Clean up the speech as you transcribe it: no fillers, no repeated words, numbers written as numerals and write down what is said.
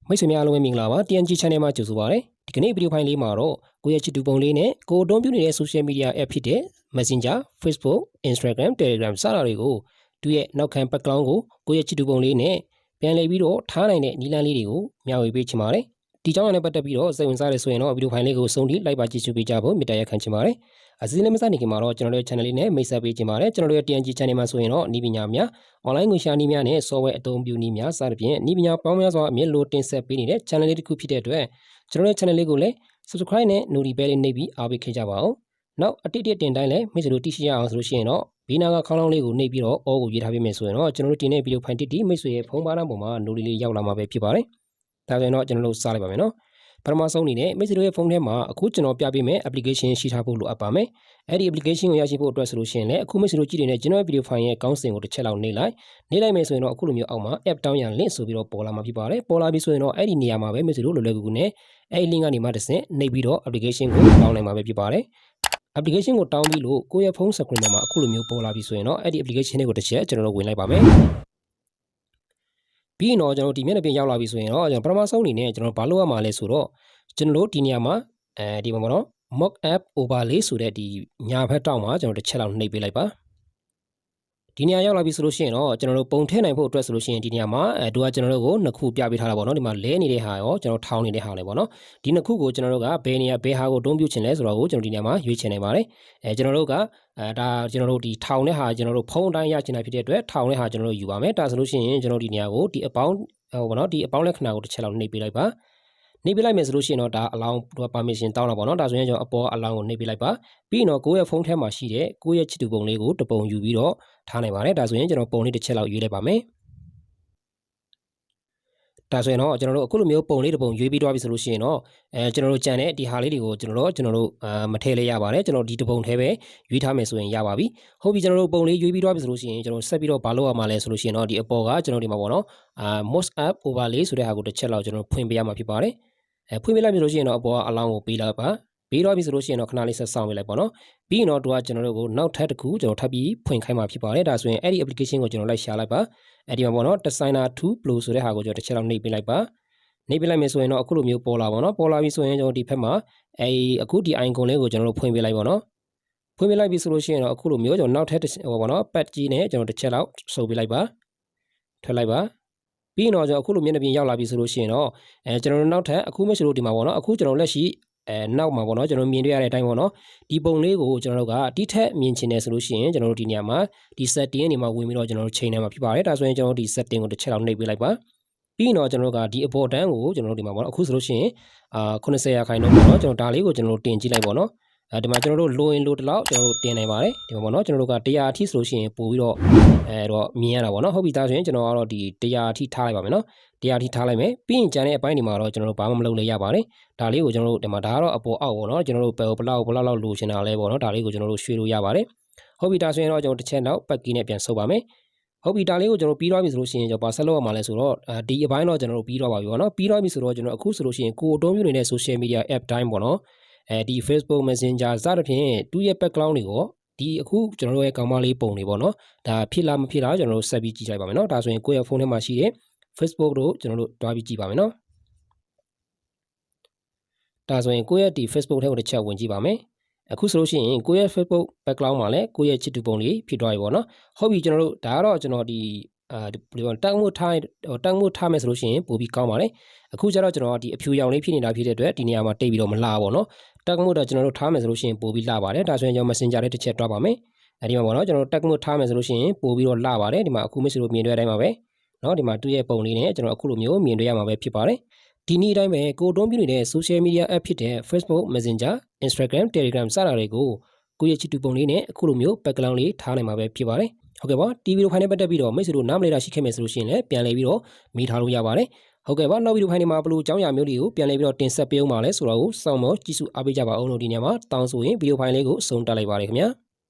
မိတ်ဆွေများအားလုံးပဲမင်္ဂလာပါ TNG channel မှာကြိုဆိုပါရစေဒီကနေ့ဗီဒီယိုဖိုင်လေးမှာတော့ကိုယ့်ရဲ့ချစ်သူပုံလေးနဲ့ကိုအသုံးပြုနေတဲ့ social media app ဖြစ်တဲ့ Messenger, Facebook, Instagram, Telegram စတာတွေကိုသူရဲ့နောက်ခံ background ကိုကိုယ့်ရဲ့ချစ်သူပုံလေးနဲ့ပြန်လည်ပြီးတော့ထားနိုင်တဲ့နည်းလမ်းလေးတွေကိုမျှဝေပေးချင်ပါတယ်ဒီကြောင့်လည်းပတ်သက်ပြီးတော့စိတ်ဝင်စားရဆိုရင်တော့ဗီဒီယိုဖိုင်လေးကိုဆုံးထိလိုက်ပါကြည့်ရှုပေးကြဖို့မေတ္တာရပ်ခံချင်ပါတယ်အစီအစဉ်လေးမစနေခင်မှာတော့ကျွန်တော်တို့ channel လေးနဲ့မိတ်ဆက်ပေးချင်ပါတယ်ကျွန်တော်တို့ရဲ့ TNG channel မှာဆိုရင်တော့ဤပညာများ online ငွေရှာနည်းများနဲ့ software အသုံးပြုနည်းများစသဖြင့်ဤပညာပေါင်းများစွာအမြင့်လို့တင်ဆက်ပေးနေတဲ့ channel လေးတစ်ခုဖြစ်တဲ့အတွက်ကျွန်တော်တို့ channel လေးကိုလည်း subscribe နဲ့ notification bell လေးနှိပ်ပြီးအားပေးခဲ့ကြပါအောင်နောက်အတိတ်တင်တိုင်းလည်းမိတ်ဆွေတို့သိရှိရအောင်ဆိုလို့ရှိရင်တော့ဘေးနာကခေါင်းလောင်းလေးကိုနှိပ်ပြီးတော့ all ကိုရေးထားပေးမယ်ဆိုရင်တော့ကျွန်တော်တို့တင်တဲ့ဗီဒီယိုဖိုင်တစ်တီမိတ်ဆွေရဲ့ဖုန်းပါးပေါ်မှာ notification လေးရောက်လာမှာပဲဖြစ်ပါတယ်ဒါဆိုရင်တော့ကျွန်တော်တို့စလိုက်ပါမယ်နော်ပထမဆုံးအနေနဲ့မိတ်ဆွေတို့ရဲ့ဖုန်းထဲမှာအခုကျွန်တော်ပြပေးမယ် application ရှိထားဖို့လိုအပ်ပါမယ်အဲ့ဒီ application ကိုရရှိဖို့အတွက်ဆိုလို့ရှိရင်လည်းအခုမိတ်ဆွေတို့ကြည့်နေတဲ့ကျွန်တော်ရဲ့ video file ရဲ့ခေါင်းစဉ်ကိုတစ်ချက်လောက်နှိပ်လိုက်မယ်ဆိုရင်တော့အခုလိုမျိုးအောက်မှာ app down ရ link ဆိုပြီးတော့ပေါ်လာမှာဖြစ်ပါတယ်ပေါ်လာပြီဆိုရင်တော့အဲ့ဒီနေရာမှာပဲမိတ်ဆွေတို့လွယ်ကူကူနဲ့အဲ့ဒီ link ကနေမှတစ်ဆင့်နှိပ်ပြီးတော့ application ကို down နိုင်မှာပဲဖြစ်ပါတယ် application ကို down ပြီးလို့ကိုယ့်ရဲ့ဖုန်း screen ပေါ်မှာအခုလိုမျိုးပေါ်လာပြီဆိုရင်တော့အဲ့ဒီ application လေးကိုတစ်ချက်ကျွန်တော်တို့ဝင်လိုက်ပါမယ်ပြီးရင်တော့ကျွန်တော်ဒီမျက်နှာပြင်ရောက်လာပြီဆိုရင်တော့ကျွန်တော်ပထမဆုံးအနေနဲ့ကျွန်တော်ဘာလုပ်ရမှာလဲဆိုတော့ကျွန်တော်တို့ဒီနေရာမှာဒီမှာပေါ့နော် mock app overlay ဆိုတဲ့ဒီညာဘက်တောက်မှာကျွန်တော်တစ်ချက်လောက်နှိပ်ပေးလိုက်ပါဒီနေရာရောက်လာပြီဆိုလို့ရှိရင်တော့ကျွန်တော်တို့ပုံထည့်နိုင်ဖို့အတွက်ဆိုလို့ရှိရင်ဒီနေရာမှာသူကကျွန်တော်တို့ကိုနှစ်ခုပြပေးထားတာပေါ့နော်ဒီမှာလဲနေတဲ့ဟာရောကျွန်တော်ထောင်းနေတဲ့ဟာလည်းပေါ့နော်ဒီနှစ်ခုကိုကျွန်တော်တို့ကဘယ်နေရာဘယ်ဟာကိုအသုံးပြုချင်လဲဆိုတော့ကိုကျွန်တော်ဒီနေရာမှာရွေးချယ်နိုင်ပါတယ်ကျွန်တော်တို့ကဒါကျွန်တော်တို့ဒီထောင်းတဲ့ဟာကျွန်တော်တို့ဖုန်းအတိုင်းရချင်တာဖြစ်တဲ့အတွက်ထောင်းတဲ့ဟာကျွန်တော်တို့ယူပါမယ်ဒါဆိုလို့ရှိရင်ကျွန်တော်ဒီနေရာကိုဒီအပေါင်းဟိုပေါ့နော်ဒီအပေါင်းလက္ခဏာကိုတစ်ချက်လောက်နှိပ်ပေးလိုက်ပါနှိပ်ပေးလိုက်မယ်ဆိုလို့ရှိရင်တော့ဒါအလောင်းသူက permission တောင်းတာပေါ့နော်ဒါဆိုရင်ကျွန်တော်အပေါ်အလောင်းကိုနှိပ်ပေးလိုက်ပါပြီးရင်တော့ကိုယ့်ရဲ့ဖုန်းထဲမှာရှိတဲ့ကိုယ့်ရဲ့ချစ်သူပုံလေးကိုတပုံယူပြီးတော့ထားနိုင်ပါတယ်ဒါဆိုရင်ကျွန်တော်ပုံလေးတစ်ချက်လောက်ရွေးလိုက်ပါမယ်ဒါဆိုရင်တော့ကျွန်တော်တို့အခုလိုမျိုးပုံလေးတစ်ပုံရွေးပြီးတော့ပြီဆိုလို့ရှိရင်တော့ကျွန်တော်တို့ကြံတဲ့ဒီဟာလေးတွေကိုကျွန်တော်တို့မထည့်လဲရပါတယ်ကျွန်တော်ဒီတစ်ပုံထဲပဲရွေးထားမယ်ဆိုရင်ရပါပြီဟုတ်ပြီကျွန်တော်တို့ပုံလေးရွေးပြီးတော့ပြီဆိုလို့ရှိရင်ကျွန်တော်ဆက်ပြီးတော့ဘာလုပ်ရမှာလဲဆိုလို့ရှိရင်တော့ဒီအပေါ်ကကျွန်တော်ဒီမှာပေါ့နော်most app overlay ဆိုတဲ့ဟာကိုတစ်ချက်လောက်ကျွန်တော်ဖွင့်ပေးရမှာဖြစ်ပါတယ်ဖွင့်ပေးလိုက်ပြီဆိုလို့ရှိရင်တော့အပေါ်ကအလောင်းကိုပေးလိုက်ပါပေးတော့ပြီဆိုလို့ရှိရင်တော့ခဏလေးဆက်ဆောင်ပေးလိုက်ပါနော်ပြီးရင်တော့သူကကျွန်တော်တို့ကိုနောက်ထပ်တစ်ခုကျွန်တော်ထပ်ပြီးဖွင့်ခိုင်းမှာဖြစ်ပါတယ်ဒါဆိုရင်အဲ့ဒီ application ကိုကျွန်တော်လိုက်ရှာလိုက်ပါအဲ့ဒီမှာပေါ့နော် designer 2 pro ဆိုတဲ့ဟာကိုကျွန်တော်တစ်ချက်လောက်နှိပ်ပေးလိုက်ပါနှိပ်ပေးလိုက်မယ်ဆိုရင်တော့အခုလိုမျိုးပေါ်လာပါတော့ပေါ်လာပြီဆိုရင်ကျွန်တော်ဒီဘက်မှာအခုဒီ icon လေးကိုကျွန်တော်တို့ဖွင့်ပေးလိုက်ပါတော့ဖွင့်ပေးလိုက်ပြီဆိုလို့ရှိရင်တော့အခုလိုမျိုးကျွန်တော်နောက်ထပ်ဟိုပေါ့နော် pad ကြီးနဲ့ကျွန်တော်တစ်ချက်လောက်စုပ်ပေးလိုက်ပါထွက်လိုက်ပါပြီးရင်တော့ကျွန်တော်အခုလိုမျက်နှာပြင်ရောက်လာပြီဆိုလို့ရှိရင်တော့ကျွန်တော်တို့နောက်ထပ်အခုမရှိလို့ဒီမှာပေါ့နော်အခုကျွန်တော်လက်ရှိနောက်မှာပေါ့နော်ကျွန်တော်မြင်တွေ့ရတဲ့အတိုင်းပေါ့နော်ဒီပုံလေးကိုကျွန်တော်တို့ကဒီထက်မြင်ချင်တယ်ဆိုလို့ရှိရင်ကျွန်တော်တို့ဒီနေရာမှာဒီ setting နေမှာဝင်ပြီးတော့ကျွန်တော်တို့ချိန်နေမှာဖြစ်ပါတယ်ဒါဆိုရင်ကျွန်တော်တို့ဒီ setting ကိုတစ်ချက်လောက်နှိပ်ပေးလိုက်ပါပြီးရင်တော့ကျွန်တော်တို့ကဒီအပေါ်တန်းကိုကျွန်တော်တို့ဒီမှာပေါ့နော်အခုဆိုလို့ရှိရင်90%ပေါ့နော်ကျွန်တော်ဒါလေးကိုကျွန်တော်တို့တင်ကြည့်လိုက်ပေါ့နော်ဒီမှာကျွန်တော်တို့လိုရင်လိုတလောက်ကျွန်တော်တို့တင်နိုင်ပါတယ်ဒီမှာပေါ့နော်ကျွန်တော်တို့က100အထိဆိုလို့ရှိရင်ပို့ပြီးတော့တော့မြင်ရတာပေါ့နော်ဟုတ်ပြီဒါဆိုရင်ကျွန်တော်ကတော့ဒီ100အထိထားလိုက်ပါမယ်နော်100အထိထားလိုက်မယ်ပြီးရင်ကျန်တဲ့အပိုင်းဒီမှာတော့ကျွန်တော်တို့ဘာမှမလုပ်လဲရပါတယ်ဒါလေးကိုကျွန်တော်တို့ဒီမှာဒါကတော့အပေါ်အောက်ပေါ့နော်ကျွန်တော်တို့ဘယ်လောက်လိုချင်တာလဲပေါ့နော်ဒါလေးကိုကျွန်တော်တို့ရွှေ့လို့ရပါတယ်ဟုတ်ပြီဒါဆိုရင်တော့ကျွန်တော်တစ်ချက်နောက်ပတ်ကီနဲ့ပြန်ဆုပ်ပါမယ်ဟုတ်ပြီဒါလေးကိုကျွန်တော်ပြီးသွားပြီဆိုလို့ရှိရင်ကျွန်တော်ဘာဆက်လုပ်ရမှာလဲဆိုတော့ဒီအပိုင်းတော့ကျွန်တော်တို့ပြီးသွားပါပြီပေါ့နော်ပြီးသွားပြီဆိုတော့ကျွန်တော်အခုဆိုလို့ရှိရင်ကိုအသုံးပြုနေတဲ့ social media app တိုင်းပေါ့နော်ဒီ Facebook Messenger စသဖြင့်သူ့ရဲ့ background တွေကိုဒီအခုကျွန်တော်တို့ရဲ့ကောင်မလေးပုံတွေပေါ့နော်ဒါဖြစ်လားမဖြစ်လားကျွန်တော်တို့ဆက်ပြီးကြည့်လိုက်ပါမယ်နော်ဒါဆိုရင်ကိုယ့်ရဲ့ဖုန်းထဲမှာရှိတဲ့ Facebook တို့ကျွန်တော်တို့တွားပြီးကြည့်ပါမယ်နော်ဒါဆိုရင်ကိုယ့်ရဲ့ဒီ Facebook ထဲကိုတစ်ချက်ဝင်ကြည့်ပါမယ်အခုဆိုလို့ရှိရင်ကိုယ့်ရဲ့ Facebook background မှာလည်းကိုယ့်ရဲ့ချစ်သူပုံလေးဖြစ်သွားပြီပေါ့နော်ဟုတ်ပြီကျွန်တော်တို့ဒါကတော့ကျွန်တော်ဒီဘယ်လိုတောင်းမှုထားမယ်ဆိုလို့ရှိရင်ပို့ပြီးကောင်းပါတယ်အခုကျတော့ကျွန်တော်ဒီအဖြူရောင်လေးဖြစ်နေတာဖြစ်တဲ့အတွက်ဒီနေရာမှာတိတ်ပြီးတော့မလှပါတော့တက်မှုတော့ကျွန်တော်တို့ထားမယ်ဆိုလို့ရှိရင်ပို့ပြီးလှပါတယ်ဒါဆိုရင်ကျွန်တော် Messenger လေးတစ်ချက်တွားပါမယ်အဲဒီမှာပေါ့နော်ကျွန်တော်တက်မှုထားမယ်ဆိုလို့ရှိရင်ပို့ပြီးတော့လှပါတယ်ဒီမှာအခုမရှိလို့မြင်တွေ့တဲ့အတိုင်းပါပဲเนาะဒီမှာသူ့ရဲ့ပုံလေးနဲ့ကျွန်တော်အခုလိုမျိုးမြင်တွေ့ရမှာပဲဖြစ်ပါတယ်ဒီနေ့တိုင်းပဲကိုအသုံးပြုနေတဲ့ social media app ဖြစ်တဲ့ Facebook Messenger Instagram Telegram စတာတွေကိုကိုယ့်ရဲ့ချစ်သူပုံလေးနဲ့အခုလိုမျိုး background လေးထားနိုင်မှာပဲဖြစ်ပါတယ်ဟုတ်ကဲ့ပါဒီဗီဒီယိုဖိုင်နဲ့ပတ်သက်ပြီးတော့မိတ်ဆွေတို့နားမလည်တာရှိခဲ့မယ်ဆိုလို့ရှိရင်လည်းပြန်လည်ပြီးတော့မိထားလို့ရပါတယ်ဟုတ်ကဲ့ပါနောက်ဗီဒီယိုဖိုင်တွေမှာဘယ်လိုအကြောင်းအရာမျိုးတွေကိုပြန်လည်ပြီးတော့တင်ဆက်ပေးအောင်ပါလဲဆိုတော့ကိုစောင့်မောကြည့်စုအားပေးကြပါအောင်လို့ဒီညမှာတောင်းဆိုရင်ဗီဒီယိုဖိုင်လေးကိုအဆုံးတက်လိုက်ပါရခင်ဗျာ